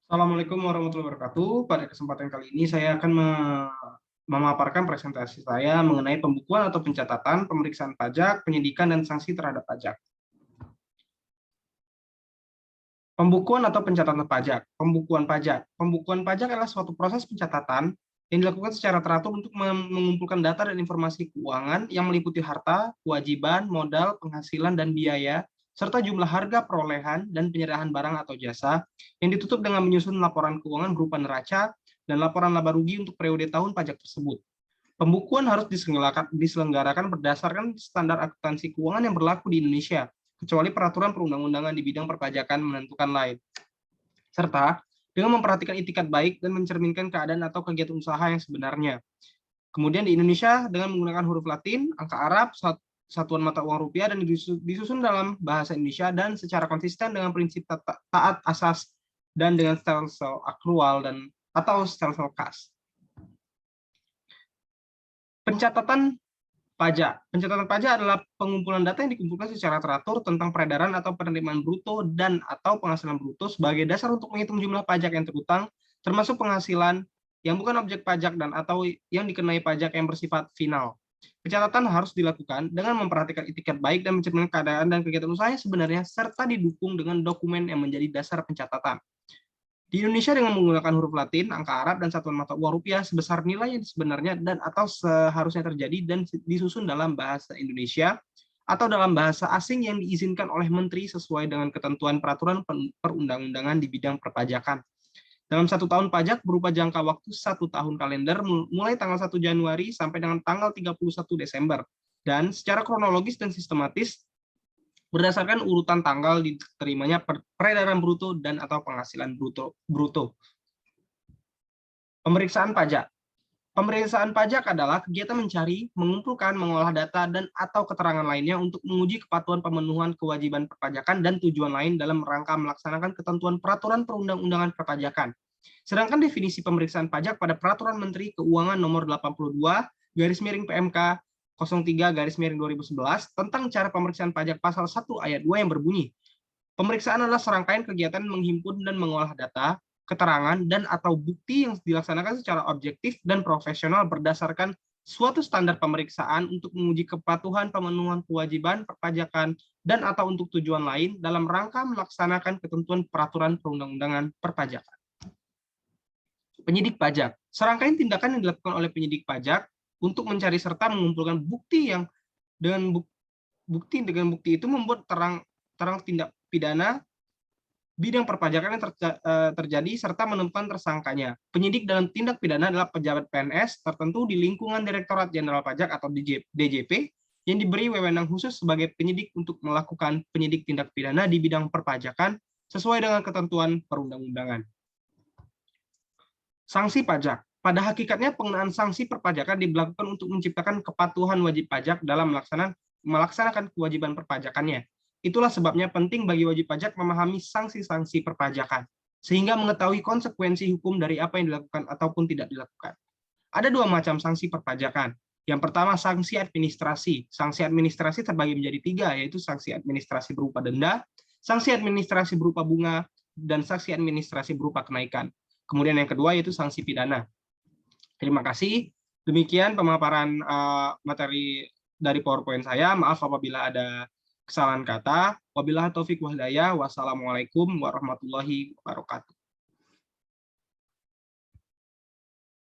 Assalamualaikum warahmatullahi wabarakatuh. Pada kesempatan kali ini saya akan memaparkan presentasi saya mengenai pembukuan atau pencatatan, pemeriksaan pajak, penyidikan, dan sanksi terhadap pajak. Pembukuan atau pencatatan pajak. Pembukuan pajak. Pembukuan pajak adalah suatu proses pencatatan yang dilakukan secara teratur untuk mengumpulkan data dan informasi keuangan yang meliputi harta, kewajiban, modal, penghasilan, dan biaya, serta jumlah harga perolehan dan penyerahan barang atau jasa yang ditutup dengan menyusun laporan keuangan berupa neraca dan laporan laba rugi untuk periode tahun pajak tersebut. Pembukuan harus diselenggarakan berdasarkan standar akuntansi keuangan yang berlaku di Indonesia, kecuali peraturan perundang-undangan di bidang perpajakan menentukan lain. Serta dengan memperhatikan itikat baik dan mencerminkan keadaan atau kegiatan usaha yang sebenarnya. Kemudian di Indonesia dengan menggunakan huruf Latin, angka Arab, satuan mata uang rupiah, dan disusun dalam bahasa Indonesia dan secara konsisten dengan prinsip taat asas dan dengan stelsel akrual dan atau stelsel kas. Pencatatan pajak. Pencatatan pajak adalah pengumpulan data yang dikumpulkan secara teratur tentang peredaran atau penerimaan bruto dan atau penghasilan bruto sebagai dasar untuk menghitung jumlah pajak yang terutang, termasuk penghasilan yang bukan objek pajak dan atau yang dikenai pajak yang bersifat final. Pencatatan harus dilakukan dengan memperhatikan itikat baik dan mencerminkan keadaan dan kegiatan usaha sebenarnya serta didukung dengan dokumen yang menjadi dasar pencatatan. Di Indonesia dengan menggunakan huruf Latin, angka Arab, dan satuan mata uang rupiah sebesar nilai yang sebenarnya dan atau seharusnya terjadi dan disusun dalam bahasa Indonesia atau dalam bahasa asing yang diizinkan oleh Menteri sesuai dengan ketentuan peraturan perundang-undangan di bidang perpajakan. Dalam 1 tahun pajak berupa jangka waktu 1 tahun kalender mulai tanggal 1 Januari sampai dengan tanggal 31 Desember. Dan secara kronologis dan sistematis berdasarkan urutan tanggal diterimanya peredaran bruto dan atau penghasilan bruto. Pemeriksaan pajak. Pemeriksaan pajak adalah kegiatan mencari, mengumpulkan, mengolah data, dan atau keterangan lainnya untuk menguji kepatuhan pemenuhan kewajiban perpajakan dan tujuan lain dalam rangka melaksanakan ketentuan peraturan perundang-undangan perpajakan. Sedangkan definisi pemeriksaan pajak pada Peraturan Menteri Keuangan Nomor 82/PMK 03/2011 tentang cara pemeriksaan pajak pasal 1 ayat 2 yang berbunyi, pemeriksaan adalah serangkaian kegiatan menghimpun dan mengolah data, keterangan, dan atau bukti yang dilaksanakan secara objektif dan profesional berdasarkan suatu standar pemeriksaan untuk menguji kepatuhan pemenuhan kewajiban perpajakan dan atau untuk tujuan lain dalam rangka melaksanakan ketentuan peraturan perundang-undangan perpajakan. Penyidik pajak. Serangkaian tindakan yang dilakukan oleh penyidik pajak untuk mencari serta mengumpulkan bukti yang dengan bukti itu membuat terang tindak pidana bidang perpajakan yang terjadi serta menemukan tersangkanya. Penyidik dalam tindak pidana adalah pejabat PNS tertentu di lingkungan Direktorat Jenderal Pajak atau DJP yang diberi wewenang khusus sebagai penyidik untuk melakukan penyidik tindak pidana di bidang perpajakan sesuai dengan ketentuan perundang-undangan. Sanksi pajak. Pada hakikatnya pengenaan sanksi perpajakan diberlakukan untuk menciptakan kepatuhan wajib pajak dalam melaksanakan kewajiban perpajakannya. Itulah sebabnya penting bagi wajib pajak memahami sanksi-sanksi perpajakan, sehingga mengetahui konsekuensi hukum dari apa yang dilakukan ataupun tidak dilakukan. Ada 2 macam sanksi perpajakan. Yang pertama, sanksi administrasi. Sanksi administrasi terbagi menjadi 3, yaitu sanksi administrasi berupa denda, sanksi administrasi berupa bunga, dan sanksi administrasi berupa kenaikan. Kemudian yang kedua yaitu sanksi pidana. Terima kasih. Demikian pemaparan materi dari PowerPoint saya. Maaf apabila ada kesalahan kata. Wabillahi taufik wal hidayah. Wassalamualaikum warahmatullahi wabarakatuh.